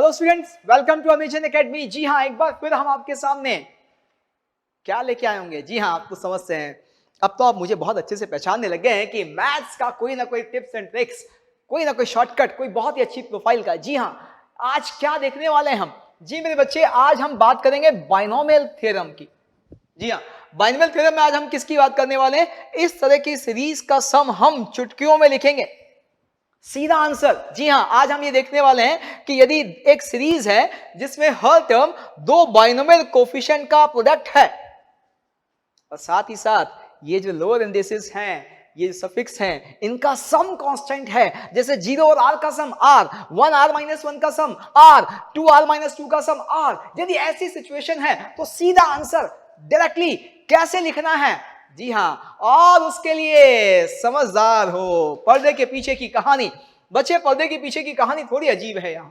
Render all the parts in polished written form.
Hello students, welcome to amazing academy. जी हाँ, एक बार फिर हम आपके सामने क्या लेके आए होंगे। जी हाँ, आप तो समझते हैं, अब तो आप मुझे बहुत अच्छे से पहचानने लग गए हैं कि मैथ्स का कोई ना कोई टिप्स एंड ट्रिक्स, कोई ना कोई शॉर्टकट, कोई बहुत ही अच्छी प्रोफाइल का। जी हाँ, आज क्या देखने वाले हैं हम? जी मेरे बच्चे, आज हम बात करेंगे बाइनोमियल थ्योरम की। जी हाँ, बाइनोमियल थ्योरम में आज हम किसकी बात करने वाले हैं? इस तरह की सीरीज का सम हम चुटकियों में लिखेंगे, सीधा आंसर। जी हां, आज हम ये देखने वाले हैं कि यदि एक सीरीज है जिसमें हर टर्म दो बाइनोमियल कोफिशिएंट का प्रोडक्ट है और साथ ही साथ ये जो लोअर इंडिसेस हैं, ये सफिक्स हैं, इनका सम कांस्टेंट है। जैसे 0 और r का सम r, 1 r माइनस 1 का सम r, 2 r माइनस 2 का सम r। यदि ऐसी सिचुएशन है तो सीधा आंसर डायरेक्टली कैसे लिखना है? जी हां, और उसके लिए समझदार हो। पर्दे के पीछे की कहानी, बच्चे पर्दे के पीछे की कहानी थोड़ी अजीब है यहां।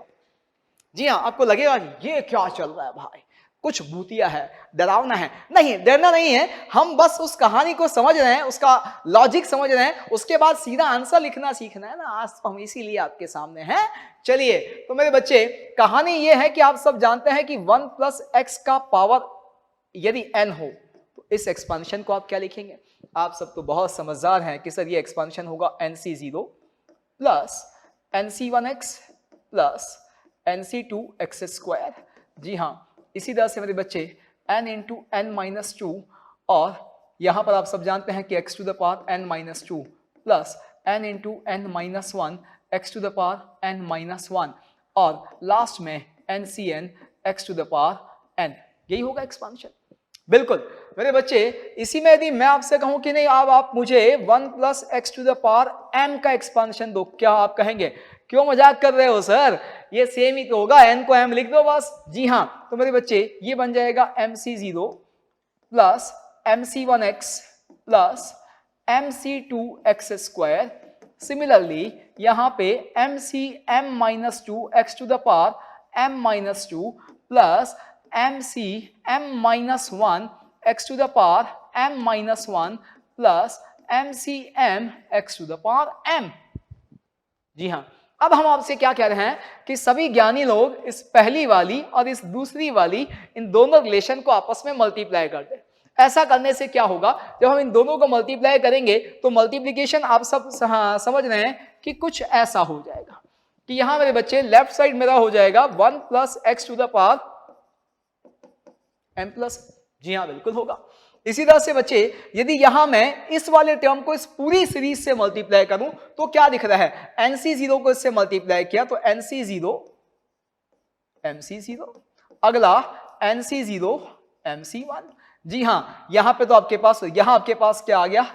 जी हां, आपको लगेगा ये क्या चल रहा है भाई, कुछ भूतिया है, डरावना है। नहीं, डरना नहीं है, हम बस उस कहानी को समझ रहे हैं, उसका लॉजिक समझ रहे हैं, उसके बाद सीधा आंसर लिखना सीखना है ना। आज तो हम इसीलिए आपके सामने हैं। चलिए, तो मेरे बच्चे, कहानी ये है कि आप सब जानते हैं कि 1 प्लस एक्स का पावर यदि n हो तो इस एक्सपांशन को आप क्या लिखेंगे? आप सब तो बहुत समझदार हैं कि सर ये एक्सपांशन होगा nc0 plus nc1x plus nc2x²। जी हां, इसी तरह से मेरे बच्चे n इंटू n माइनस 2, और यहां पर आप सब जानते हैं कि x to the power n minus 2 plus n into n minus 1 x to the power n minus 1, और लास्ट में ncn x to the power n। यही होगा एक्सपांशन। बिल्कुल मेरे बच्चे, इसी में यदि मैं आपसे कहूं कि नहीं अब आप मुझे 1 plus x to the power m का एक्सपांशन दो, क्या आप कहेंगे क्यों मजाक कर रहे हो सर, ये सेम ही तो होगा, n को m लिख दो बस। जी हां, तो मेरे बच्चे ये बन जाएगा mc0 plus mc1x plus mc2x²। Similarly यहां पे mcm minus 2 x to the power m minus 2 plus mcm minus 1 x to the power m minus 1 plus mcm x to the power m। जी हां, अब हम आपसे क्या कह रहे हैं कि सभी ज्ञानी लोग इस पहली वाली और इस दूसरी वाली, इन दोनों रिलेशन को आपस में मल्टीप्लाई कर दें। ऐसा करने से क्या होगा, जब हम इन दोनों को मल्टीप्लाई करेंगे तो मल्टीप्लिकेशन आप सब समझ रहे हैं कि कुछ ऐसा हो जाएगा कि यहां मेरे बच्चे लेफ्ट साइड मेरा हो जाएगा 1 plus x to the power m plus. जी हां, बिल्कुल होगा। इसी तरह से बच्चे, यदि यहां मैं इस वाले टर्म को इस पूरी सीरीज से मल्टीप्लाई करूं तो क्या दिख रहा है? nc0 को इससे मल्टीप्लाई किया तो nc0 mc0, अगला nc0 mc1। जी हां, यहां पे तो आपके पास क्या आ गया?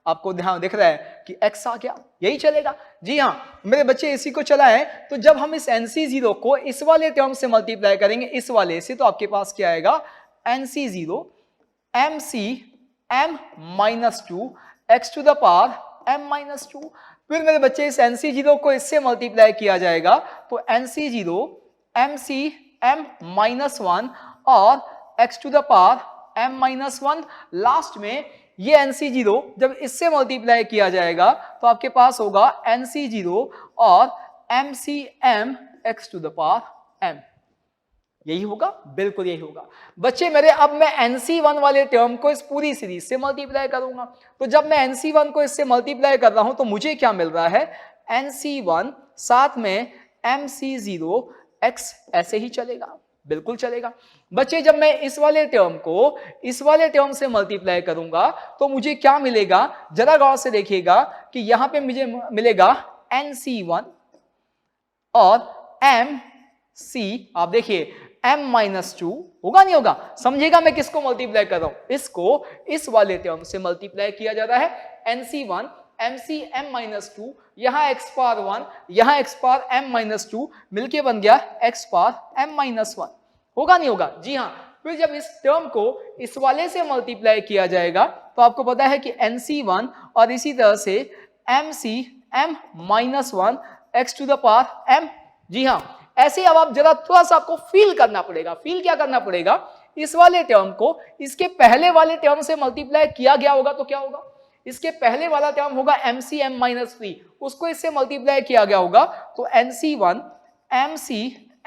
आपको ध्यान दिख रहा है कि x आ गया, यही चलेगा। जी हां मेरे बच्चे, इसी को चला है। तो जब हम इस nc0 को इस वाले टर्म से मल्टीप्लाई करेंगे इस वाले से, तो आपके पास क्या आएगा? nc0 mcm minus 2 x to the power m minus 2। फिर मेरे बच्चे इस nc0 को इससे मल्टीप्लाई किया जाएगा तो nc0 mcm माइनस 1 और x to the power m minus 1। Last में ये nc0 जब इससे मल्टीप्लाई किया जाएगा तो आपके पास होगा nc0 और mcm x to the power m। यही होगा, बिल्कुल यही होगा बच्चे मेरे। अब मैं nc1 वाले टर्म को इस पूरी सीरीज से मल्टीप्लाई करूंगा, तो जब मैं nc1 को इससे मल्टीप्लाई कर रहा हूं तो मुझे क्या मिल रहा है? nc1 साथ में mc0 x, ऐसे ही चलेगा, बिल्कुल चलेगा बच्चे। जब मैं इस वाले टर्म को इस वाले टर्म से मल्टीप्लाई करूंगा तो मुझे क्या मिलेगा? जरा गौर से देखिएगा कि यहां पे मुझे मिलेगा nc1 और mc, आप देखिए m माइनस 2, होगा नहीं होगा? समझिएगा मैं किसको मल्टीप्लाई कर रहा हूं, इसको इस वाले टर्म से मल्टीप्लाई किया जा रहा है। nc1 mcm माइनस 2, यहां x पावर 1, यहां x पावर m माइनस 2, मिलके बन गया x पावर m माइनस 1, होगा नहीं होगा? जी हां। फिर जब इस टर्म को इस वाले से मल्टीप्लाई किया जाएगा तो आपको पता है कि nc1 और इसी तरह से mcm minus 1 x to the power m। जी हां, ऐसे अब आप जरा थोड़ा सा आपको फील करना पड़ेगा। फील क्या करना पड़ेगा? इस वाले टर्म को इसके पहले वाले टर्म से मल्टीप्लाई किया गया होगा तो क्या होगा? इसके पहले वाला टर्म होगा mcm माइनस 3, उसको इससे मल्टीप्लाई किया गया होगा तो nc1 mc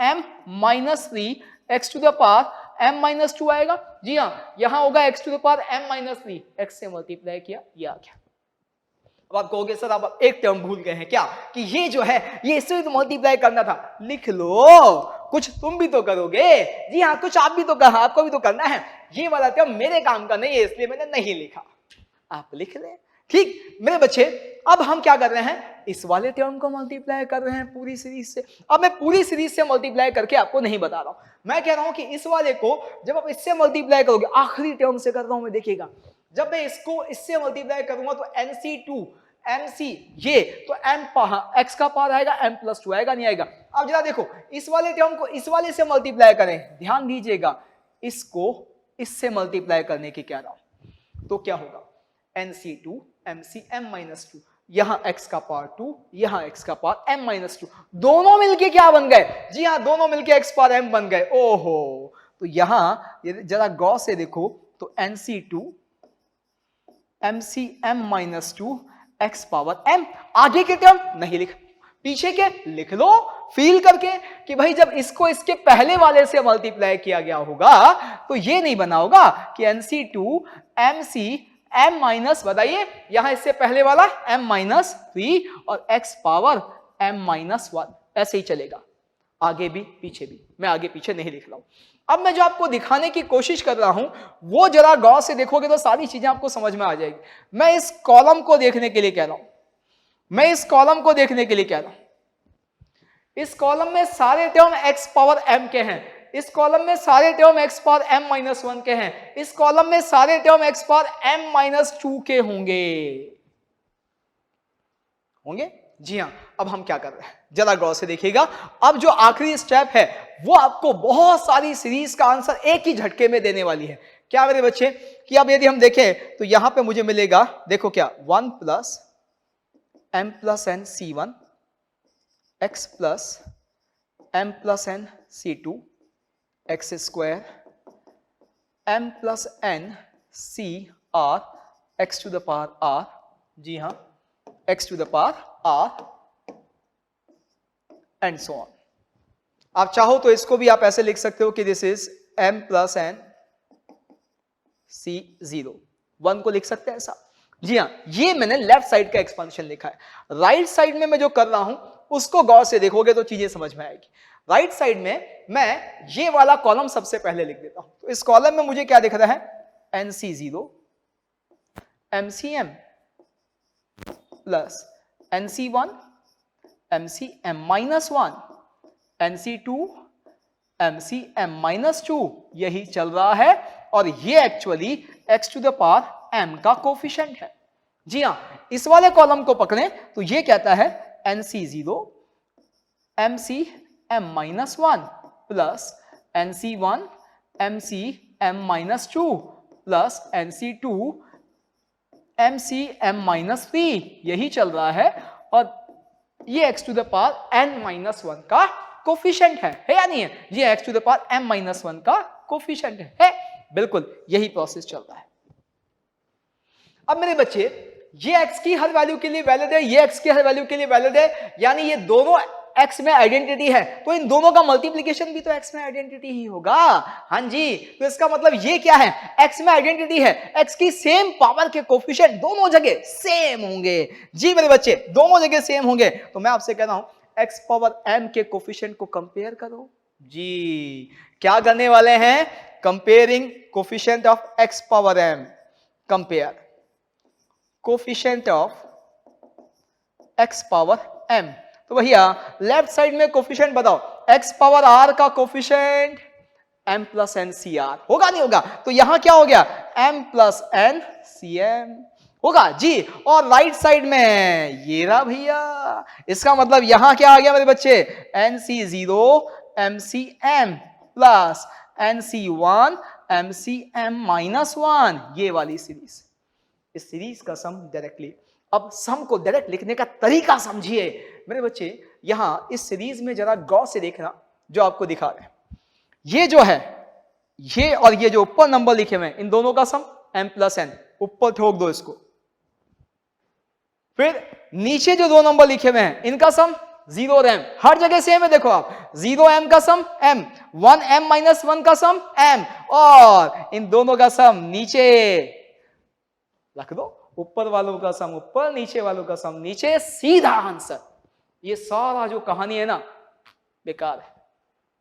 m minus 3 x to the power m minus 2 आएगा। जी हाँ, यहां होगा x to the power m minus 3, x से मल्टीप्लाई किया, ये आ गया। अब आप कहोगे सर आप एक टर्म भूल गए हैं क्या, कि ये जो है ये इससे तो मल्टीप्लाई करना था। लिख लो, कुछ तुम भी तो करोगे। जी हाँ, कुछ आप भी तो कर, आपको भी तो करना है। ये वाला टर्म मेरे काम का नहीं है, इसलिए मैंने नहीं लिखा, आप लिख लें। ठीक मेरे बच्चे, अब हम क्या कर रहे हैं, इस वाले टर्म को मल्टीप्लाई कर रहे हैं पूरी सीरीज से। अब मैं पूरी सीरीज से मल्टीप्लाई करके आपको नहीं बता रहा हूं, मैं कह रहा हूं कि इस वाले को जब आप इससे मल्टीप्लाई करोगे, आखिरी टर्म से कर रहा हूं मैं, देखिएगा जब मैं इसको इससे मल्टीप्लाई करूंगा तो NC2 MC ये तो m x का पावर आएगा, m+2 आएगा, नहीं आएगा। अब जरा देखो, इस वाले टर्म को इस वाले से मल्टीप्लाई करें, ध्यान दीजिएगा, इसको इससे मल्टीप्लाई करने की कह रहा हूं, तो क्या होगा, NC2 MC m-2, यहां x का पावर 2, यहां x का पावर m-2, दोनों मिलके क्या बन गए, जी हां दोनों मिलके x पावर m बन गए। ओहो, तो यहां जरा गौर से देखो तो NC2 MC m-2 x power m, आगे के टर्म नहीं लिख, पीछे के लिख लो फील करके कि भाई जब इसको इसके पहले वाले से मल्टीप्लाई किया गया होगा तो ये नहीं बना होगा कि NC2 MC m माइनस, बताइए यहां इससे पहले वाला m-3 और x पावर m-1, ऐसे ही चलेगा, आगे भी पीछे भी, मैं आगे पीछे नहीं लिख रहा हूं। अब मैं जो आपको दिखाने की कोशिश कर रहा हूं वो जरा गौर से देखोगे तो सारी चीजें आपको समझ में आ जाएगी। मैं इस कॉलम को देखने के लिए कह रहा हूं, मैं इस कॉलम को देखने के लिए कह रहा हूं। इस कॉलम में सारे टर्म x पावर m के हैं, इस कॉलम में सारे टर्म x पावर m-1 के हैं, इस कॉलम में सारे टर्म x पावर m-2 के होंगे, होंगे जी हाँ। अब हम क्या कर रहे हैं, जरा गौर से देखिएगा। अब जो आखिरी स्टेप है वो आपको बहुत सारी सीरीज का आंसर एक ही झटके में देने वाली है। क्या मेरे बच्चे, कि अब यदि हम देखें तो यहां पे मुझे मिलेगा, देखो क्या, 1 plus m plus n C1 x plus m plus n C2 x square m plus n C r x to the power r, जी हाँ x to the power r and so on. आप चाहो तो इसको भी आप ऐसे लिख सकते हो कि this is m plus n C0, 1 को लिख सकते हैं ऐसा। जी हाँ, ये मैंने लेफ्ट साइड का एक्सपेंशन लिखा है। राइट साइड में मैं जो कर रहा हूं उसको गौर से देखोगे तो चीजें समझ में आएगी। राइट साइड में मैं ये वाला कॉलम सबसे पहले लिख देता हूं, तो इस कॉलम में मुझे क्या दिख रहा है, NC0 MCM plus NC1 MCm-1 NC2 MCm-2, यही चल रहा है, और ये actually x to the power m का कोफिशिएंट है। जी हां, इस वाले कॉलम को पकड़ें तो ये कहता है NC0 MCm-1 plus NC1 MCm-2 plus NC2 MCm-3, यही चल रहा है, और ये x to the power n-1 का कोफिशिएंट है या नहीं है, ये x to the power m-1 का कोफिशिएंट है, बिल्कुल यही प्रोसेस चल रहा है। अब मेरे बच्चे, ये x की हर वैल्यू के लिए वैलिड है, ये x की हर वैल्यू के लिए वैलिड है, यानी ये दोनों x में आइडेंटिटी है, तो इन दोनों का मल्टीप्लिकेशन भी तो x में आइडेंटिटी ही होगा। हाँ जी, तो इसका मतलब ये क्या है, x में आइडेंटिटी है, x की सेम पावर के कोफिशिएंट दोनों जगह सेम होंगे। जी मेरे बच्चे, दोनों जगह सेम होंगे, तो मैं आपसे कह रहा हूं x पावर m के कोफिशिएंट को कंपेयर करो। जी, क्या करने वाले हैं, comparing coefficient of x power m, compare coefficient of x power m। तो भैया लेफ्ट साइड में कोफिशिएंट बताओ, x पावर r का coefficient m plus n CR होगा, नहीं होगा, तो यहां क्या हो गया, m प्लस n CM होगा जी। और राइट साइड में ये रहा भैया, इसका मतलब यहां क्या आ गया मेरे बच्चे, NC0 MCM plus NC1 MCm-1, ये वाली सीरीज, इस सीरीज का सम डायरेक्टली। अब सम को डायरेक्ट लिखने का तरीका समझिए मेरे बच्चे। यहां इस सीरीज में जरा गौर से देखना जो आपको दिखा रहे हैं, ये जो है, ये और ये जो ऊपर नंबर लिखे हुए हैं, इन दोनों का सम m प्लस n, ऊपर ठोक दो इसको। फिर नीचे जो दो नंबर लिखे हुए हैं इनका सम जीरो रैम, हर जगह सेम है। देखो आप, 0m का सम m, 1m माइनस 1 का सम m, और इन दोनों का सम नीचे रख दो, ऊपर वालों का सम ऊपर, नीचे वालों का सम नीचे, सीधा आंसर। ये सारा जो कहानी है ना बेकार है,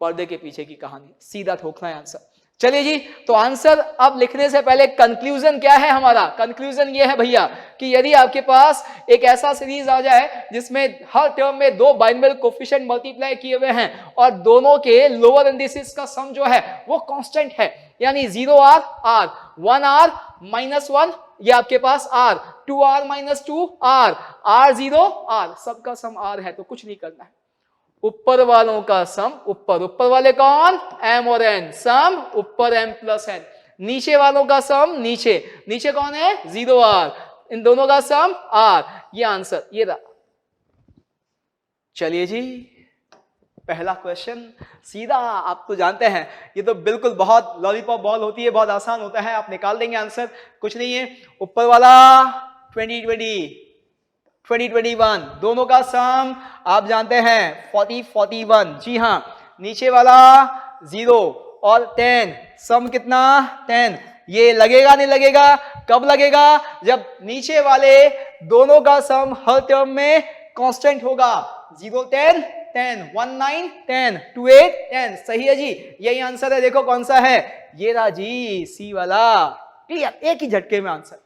पर्दे के पीछे की कहानी, सीधा ठोकना है आंसर। चलिए जी, तो आंसर अब लिखने से पहले कंक्लूजन क्या है हमारा? कंक्लूजन ये है भैया कि यदि आपके पास एक ऐसा सीरीज आ जाए जिसमें हर टर्म में दो बाइनोमियल कोएफिशिएंट मल्टीप्लाई किए हुए हैं और दोनों के लोअर इंडिसेस का सम जो है वो कांस्टेंट है, यानी 0r r, 1r माइनस 1, ये आपके पास r, 2r minus 2 r, r0 r, सबका सम r है, तो कुछ नहीं करना है। ऊपर वालों का सम ऊपर, ऊपर वाले कौन? m और n, सम ऊपर m प्लस n, नीचे वालों का सम नीचे, नीचे कौन है? 0r, इन दोनों का सम r, ये आंसर ये रहा। चलिए जी, पहला क्वेश्चन सीधा, आप तो जानते हैं ये तो बिल्कुल बहुत लॉलीपॉप बॉल होती है, बहुत आसान होता है, आप निकाल देंगे आंसर, कुछ नहीं है। ऊपर वाला 2020, 2021, दोनों का सम आप जानते हैं 40, 41, जी हाँ। नीचे वाला 0 और 10, सम कितना? 10। ये लगेगा नहीं लगेगा? कब लगेगा? जब नीचे वाले दोनों का सम हर टर्म में कांस्टेंट होगा। 0, 10, 10, 19, 10, 28, 10, सही है जी, यही आंसर है। देखो कौन सा है, ये रहा जी, सी वाला। क्लियर, एक ही झटके में आंसर।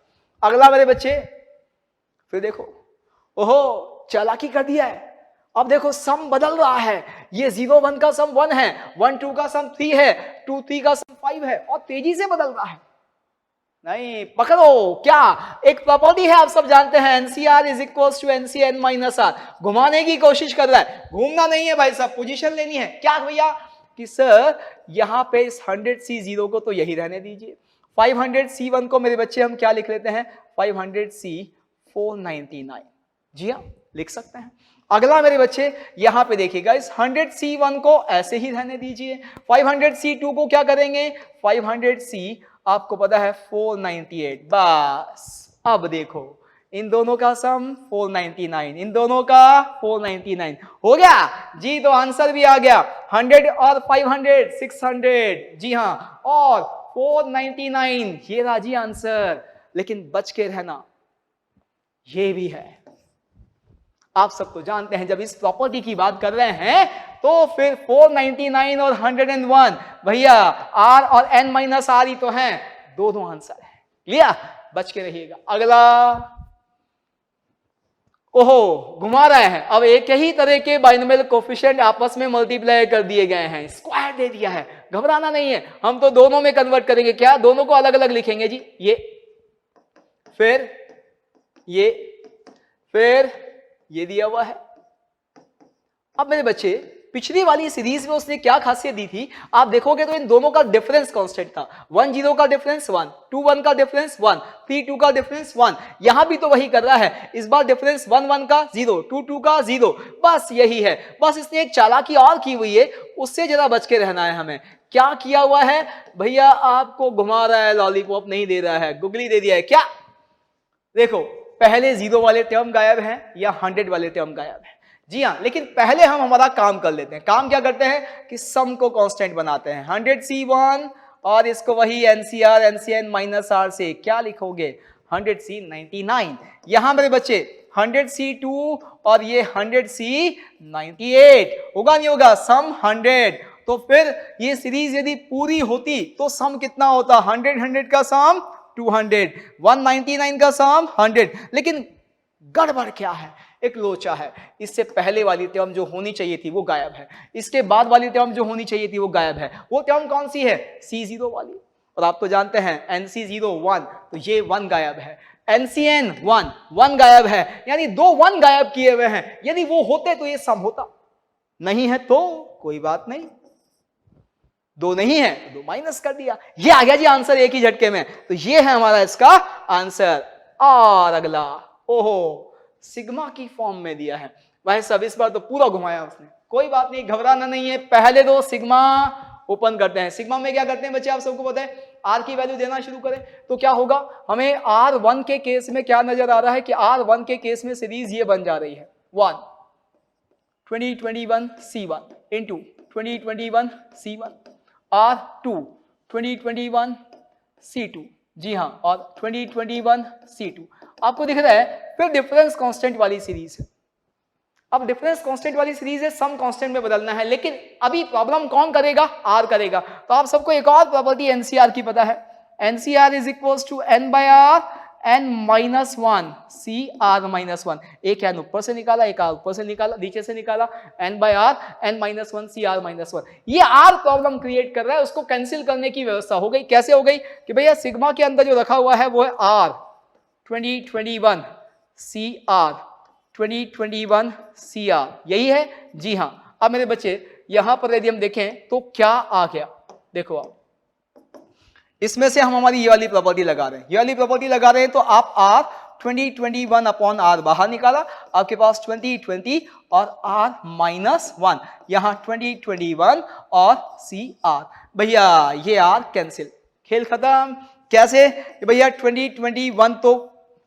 अगला मेरे बच्चे, फिर देखो, ओहो चालाकी कर दिया है। अब देखो सम बदल रहा है, ये 0, 1 का सम 1 है, 1, 2 का सम 3 है, 2, 3 का सम 5 है, और तेजी से बदल रहा है। नहीं पकड़ो, क्या एक प्रॉपर्टी है, आप सब जानते हैं, NCR is equal to NCN minus R। घुमाने की कोशिश कर रहा है, घूमना नहीं है भाई साहब, पोजीशन लेनी है। क्या भैया कि सर यहां पे इस 100C0 को तो यही रहने दीजिए, 500C1 को मेरे बच्चे हम क्या लिख लेते हैं? 500C499, जी हाँ लिख सकते हैं। अगला मेरे बच्चे यहां पे देखिएगा, इस 100C1 को ऐसे ही रहने दीजिए, 500C2 को क्या करेंगे? 500C आपको पता है 498, बस अब देखो इन दोनों का सम 499, इन दोनों का 499 हो गया जी, तो आंसर भी आ गया। 100 और 500 600, जी हाँ, और 499, ये रहा जी आंसर। लेकिन बच के रहना, ये भी है, आप सबको जानते हैं, जब इस प्रॉपर्टी की बात कर रहे हैं तो फिर 499 और 101 भैया R और N माइनस R ही तो हैं, दोनों आंसर है। क्लियर, बच के रहिएगा। अगला, ओहो घुमा रहे हैं, अब एक ही तरह के बाइनोमियल कोएफिशिएंट आपस में मल्टीप्लाई कर दिए गए हैं, स्क्वायर दे दिया है, घबराना नहीं है, हम तो दोनों में कन्वर्ट करेंगे। क्या? दोनों को अलग अलग लिखेंगे जी, ये फिर ये, फिर ये दिया हुआ है। अब मेरे बच्चे पिछली वाली सीरीज में उसने क्या खासियत दी थी, आप देखोगे तो इन दोनों का डिफरेंस कांस्टेंट था। 1 0 का डिफरेंस 1, 2 1 का डिफरेंस 1, 3 2 का डिफरेंस 1। यहां भी तो वही कर रहा है, इस बार डिफरेंस 1 1 का 0, 2 2 का 0, बस यही है। बस इसने एक चालाकी और की हुई है, उससे जरा बच के रहना है हमें। क्या किया हुआ है भैया? आपको घुमा रहा है, लॉलीपॉप नहीं दे रहा है, गुगली दे दिया है। क्या? देखो पहले 0 वाले टर्म गायब हैं या 100 वाले टर्म गायब हैं, जी हाँ। लेकिन पहले हम हमारा काम कर लेते हैं। काम क्या करते हैं कि सम को कांस्टेंट बनाते हैं। 100C1 और इसको वही NCR NCN माइनस R से क्या लिखोगे? 100C99। यहां मेरे बच्चे 100C2 और ये 100C98 होगा नहीं होगा? सम 100। तो फिर ये सीरीज यदि पूरी होती तो सम कितना होता? 100 100 का सम 200, 199 का सम 100। लेकिन गड़बड़ क्या है? एक लोचा है। इससे पहले वाली टर्म जो होनी चाहिए थी वो गायब है, इसके बाद वाली टर्म जो होनी चाहिए थी वो गायब है। वो टर्म कौन सी है? C0 वाली। और आप तो जानते हैं NC0 1, तो ये 1 गायब है। NCN 1 1 गायब है, यानी 2 1 गायब किए हुए हैं। यदि वो होते तो ये सम होता, नहीं है तो कोई बात नहीं, 2 नहीं है 2 माइनस कर दिया, ये आ गया जी आंसर एक ही झटके में। तो ये है हमारा इसका आंसर। और अगला, ओहो सिग्मा की फॉर्म में दिया है भाई साहब, इस बार तो पूरा घुमाया उसने। कोई बात नहीं, घबराना नहीं है। पहले दो सिग्मा ओपन करते हैं। सिग्मा में क्या करते हैं बच्चे, आप सबको पता है, आर की वैल्यू देना शुरू करें तो क्या होगा? हमें R1 के केस में क्या नजर आ रहा है कि R1 के केस में सीरीज ये बन जा रही है 1, 2021 C1 into 2021 C1 और 2 2021 C2, जी हाँ, और 2021 C2 आपको दिख रहा है। फिर डिफरेंस कांस्टेंट वाली सीरीज है। अब डिफरेंस कांस्टेंट वाली सीरीज है, सम कांस्टेंट में बदलना है, लेकिन अभी प्रॉब्लम कौन करेगा? आर करेगा। तो आप सबको एक और प्रॉपर्टी एनसीआर की पता है, NCR is equals to N by R N minus one C R minus one. एक एन ऊपर से निकाला, एक आर ऊपर से निकाला, नीचे से निकाला, N by R N minus one C R minus one. ये आर प्रॉब्लम क्रिएट कर रहा है, उसको कैंसिल करने की व्यवस्था हो गई। कैसे हो गई कि भैया सिग्मा के अंदर जो रखा हुआ है वो है R 2021 C R 2021 C R, यही है, जी हाँ। अब मेरे बच्चे यहां पर यदि हम देखें तो क्या आ गया, देखो आप इसमें से हम हमारी ये वाली प्रॉपर्टी लगा रहे हैं, ये वाली प्रॉपर्टी लगा रहे हैं। तो आप आर 2021 अपॉन आर बाहर निकाला, आपके पास 2020 और आर माइनस वन, यहां 2021 और सी आर। भैया ये आर कैंसिल, खेल खत्म। कैसे? भैया 2021 तो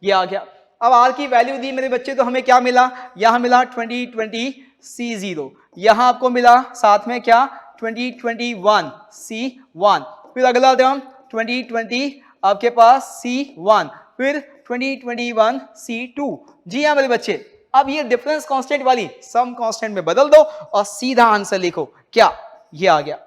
ये आ गया, अब आर की वैल्यू दी मेरे बच्चे, तो हमें क्या मिला? यहां मिला 2020 C0, यहां आपको मिला साथ में क्या? 2021 C1, फिर अगला टर्म 2020 आपके पास C1, फिर 2021 C2। जी हाँ मेरे बच्चे, अब ये डिफरेंस कांस्टेंट वाली सम कांस्टेंट में बदल दो और सीधा आंसर लिखो। क्या? ये आ गया।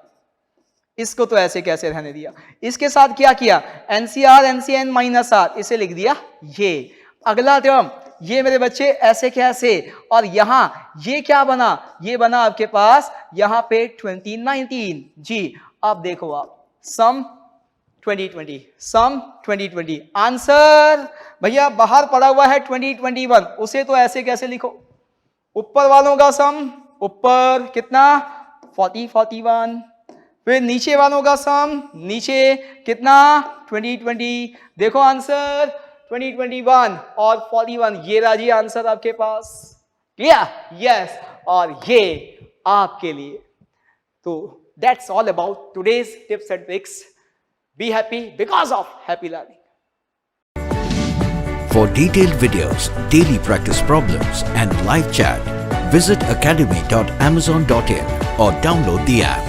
इसको तो ऐसे कैसे रहने दिया, इसके साथ क्या किया? एनसीआर एनसीएन माइनस आर, इसे लिख दिया ये। अगला टर्म ये मेरे बच्चे ऐसे कैसे, और यहां ये क्या बना? ये बना आपके पास यहां पे 2019। जी अब देखो आप, सम 2020, सम 2020, आंसर भैया बाहर पड़ा हुआ है 2021, उसे तो ऐसे कैसे लिखो? ऊपर वालों का सम, ऊपर कितना? 40 41, फिर नीचे वालों का सम, नीचे कितना? 2020। देखो आंसर 2021 और 41, ये रहा जी आंसर आपके पास। क्लियर? यस, और ये आपके लिए। तो that's all about today's tips and tricks. Be happy because of happy learning. For detailed videos, daily practice problems and live chat, visit academy.amazon.in or download the app.